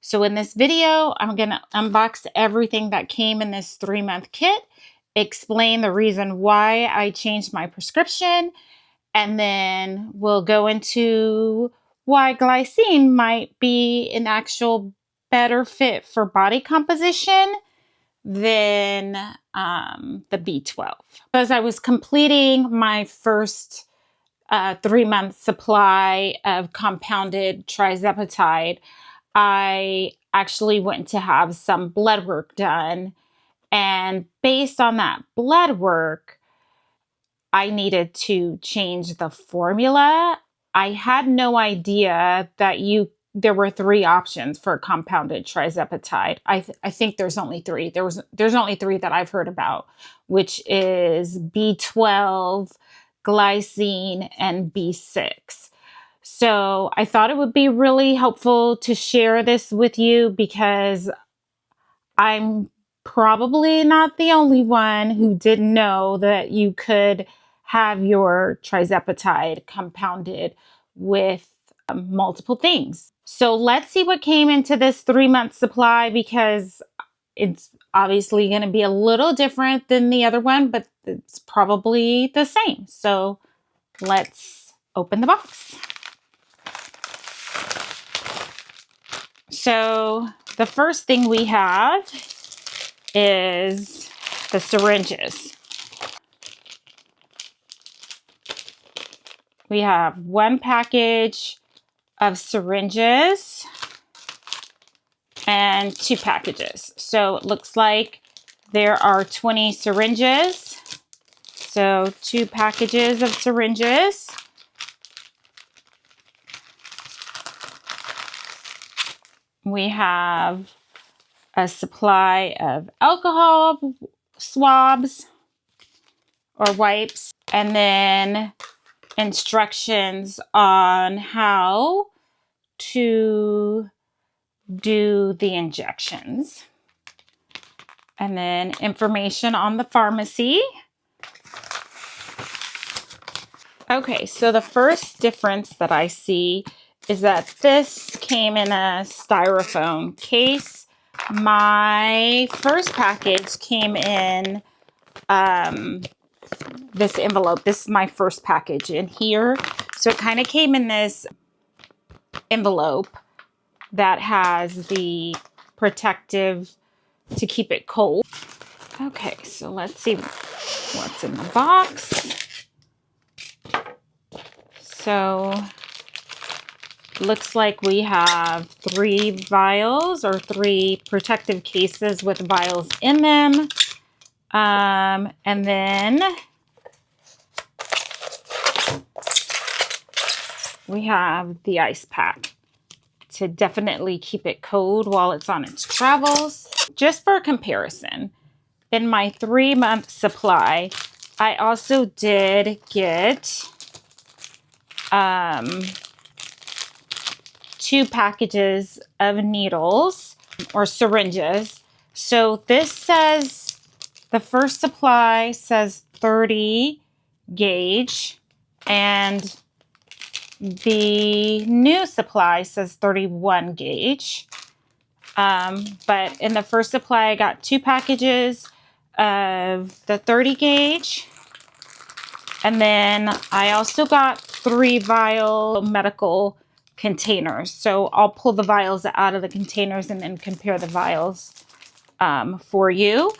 So in this video, I'm going to unbox everything that came in this 3-month kit, explain the reason why I changed my prescription, and then we'll go into why glycine might be an actual better fit for body composition than the B12. As I was completing my first 3-month supply of compounded Tirzepatide, I actually went to have some blood work done. And based on that blood work, I needed to change the formula. I had no idea that there were 3 options for compounded Tirzepatide. I think there's only 3. There's only 3 that I've heard about, which is B12, glycine, and B6. So I thought it would be really helpful to share this with you because I'm probably not the only one who didn't know that you could have your Tirzepatide compounded with multiple things. So let's see what came into this 3-month supply, because it's obviously going to be a little different than the other one, but it's probably the same. So let's open the box. So the first thing we have is the syringes. We have 1 package of syringes and 2 packages. So it looks like there are 20 syringes. So 2 packages of syringes. We have a supply of alcohol swabs or wipes, and then instructions on how to do the injections, and then information on the pharmacy. Okay, so the first difference that I see is that this came in a styrofoam case. My first package came in this envelope. This is my first package in here. So it kind of came in this envelope that has the protective to keep it cold. Okay, so let's see what's in the box. So looks like we have 3 vials, or 3 protective cases with vials in them. And then we have the ice pack to definitely keep it cold while it's on its travels. Just for comparison, in my 3-month supply, I also did get 2 packages of needles or syringes. So this says, the first supply says 30 gauge, and the new supply says 31 gauge. But in the first supply, I got 2 packages of the 30 gauge. And then I also got 3 vial medical containers. So I'll pull the vials out of the containers and then compare the vials for you.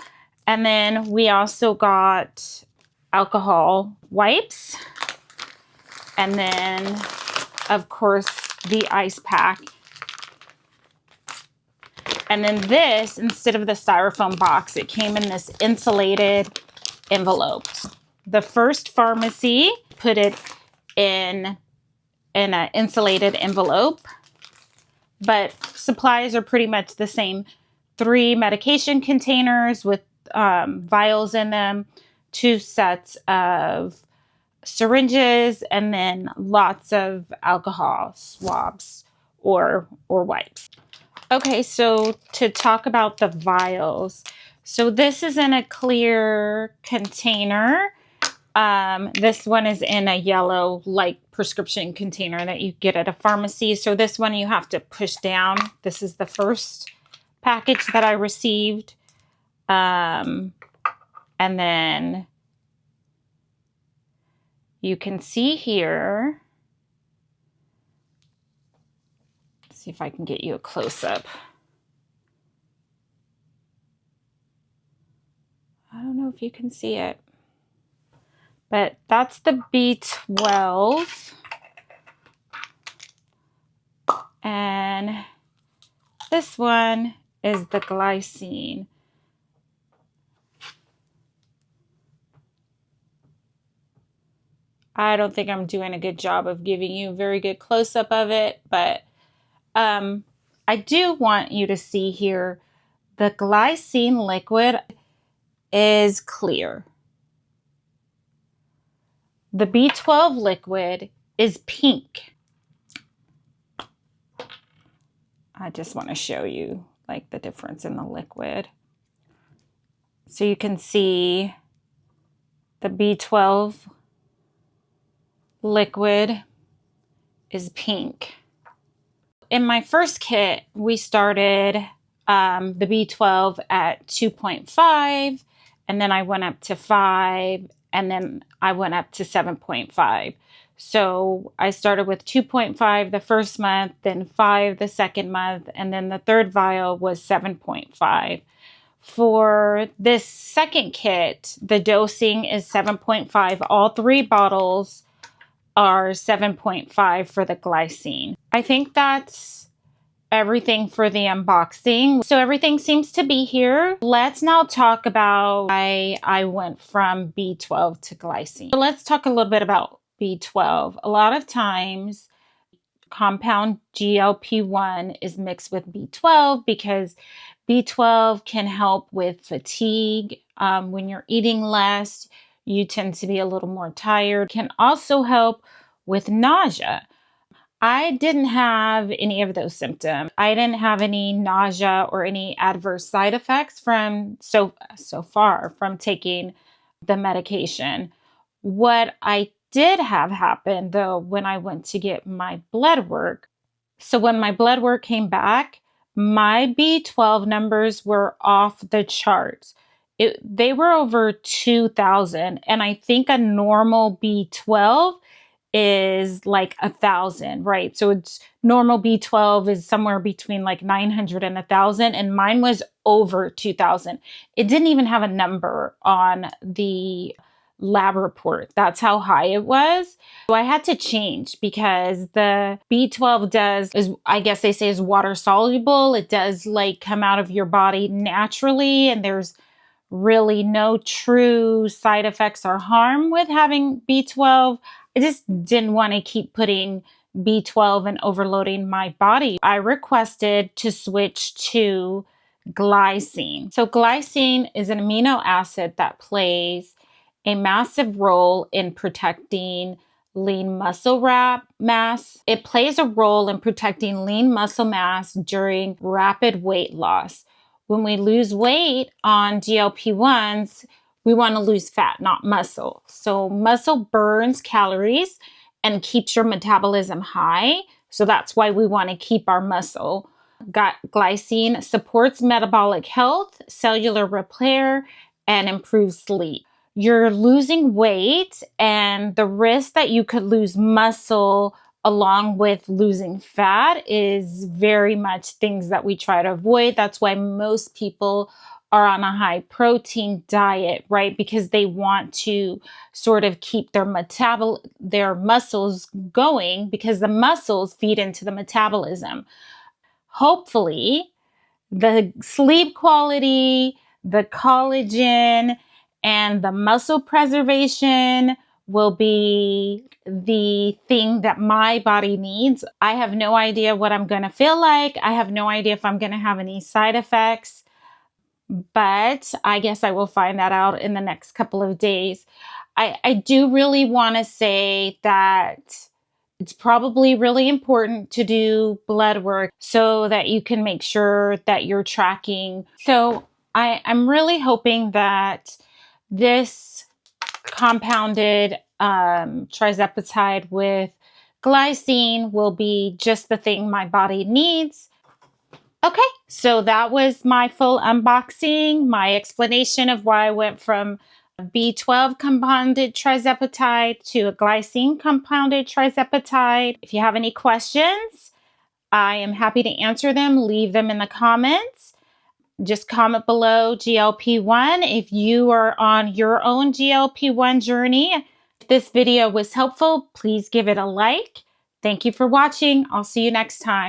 And then we also got alcohol wipes. And then, of course, the ice pack. And then this, instead of the styrofoam box, it came in this insulated envelope. The first pharmacy put it in an insulated envelope, but supplies are pretty much the same. 3 medication containers with vials in them, 2 sets of syringes, and then lots of alcohol swabs or wipes. Okay, so to talk about the vials. So this is in a clear container. This one is in a yellow, like prescription container that you get at a pharmacy. So this one you have to push down. This is the first package that I received. And then you can see here, let's see if I can get you a close-up. I don't know if you can see it, but that's the B12. And this one is the Glycine. I don't think I'm doing a good job of giving you a very good close-up of it, but I do want you to see here, the Glycine liquid is clear. The B12 liquid is pink. I just want to show you like the difference in the liquid. So you can see the B12 liquid is pink. In my first kit, we started the B12 at 2.5, and then I went up to 5, and then I went up to 7.5. So I started with 2.5 the first month, then 5 the second month, and then the third vial was 7.5. For this second kit, the dosing is 7.5. All 3 bottles are 7.5 for the Glycine. I think that's everything for the unboxing. So everything seems to be here. Let's now talk about why I went from B12 to Glycine. So let's talk a little bit about B12. A lot of times compound GLP-1 is mixed with B12 because B12 can help with fatigue. When you're eating less, you tend to be a little more tired. Can also help with nausea. I didn't have any of those symptoms. I didn't have any nausea or any adverse side effects from so far from taking the medication. What I did have happen though, when I went to get my blood work. So when my blood work came back, my B12 numbers were off the charts. They were over 2,000. And I think a normal B12 is like 1,000, right? So it's normal B12 is somewhere between like 900 and 1,000, and mine was over 2,000. It didn't even have a number on the lab report. That's how high it was. So I had to change because the B12 is I guess they say is water soluble. It does like come out of your body naturally, and there's really no true side effects or harm with having B12. I just didn't want to keep putting B12 and overloading my body. I requested to switch to Glycine. So Glycine is an amino acid that plays a massive role in protecting lean muscle mass. It plays a role in protecting lean muscle mass during rapid weight loss. When we lose weight on GLP-1s, we want to lose fat, not muscle. So muscle burns calories and keeps your metabolism high. So that's why we want to keep our muscle. Glycine supports metabolic health, cellular repair, and improves sleep. You're losing weight, and the risk that you could lose muscle along with losing fat is very much things that we try to avoid. That's why most people are on a high protein diet, right? Because they want to sort of keep their muscles going, because the muscles feed into the metabolism. Hopefully, the sleep quality, the collagen, and the muscle preservation will be the thing that my body needs. I have no idea what I'm going to feel like. I have no idea if I'm going to have any side effects, but I guess I will find that out in the next couple of days. I do really want to say that it's probably really important to do blood work so that you can make sure that you're tracking. So I'm really hoping that this compounded Tirzepatide with Glycine will be just the thing my body needs. Okay, so that was my full unboxing, my explanation of why I went from B12 compounded Tirzepatide to a glycine compounded Tirzepatide. If you have any questions, I am happy to answer them. Leave them in the comments. Just comment below GLP-1 if you are on your own GLP-1 journey. If this video was helpful, please give it a like. Thank you for watching. I'll see you next time.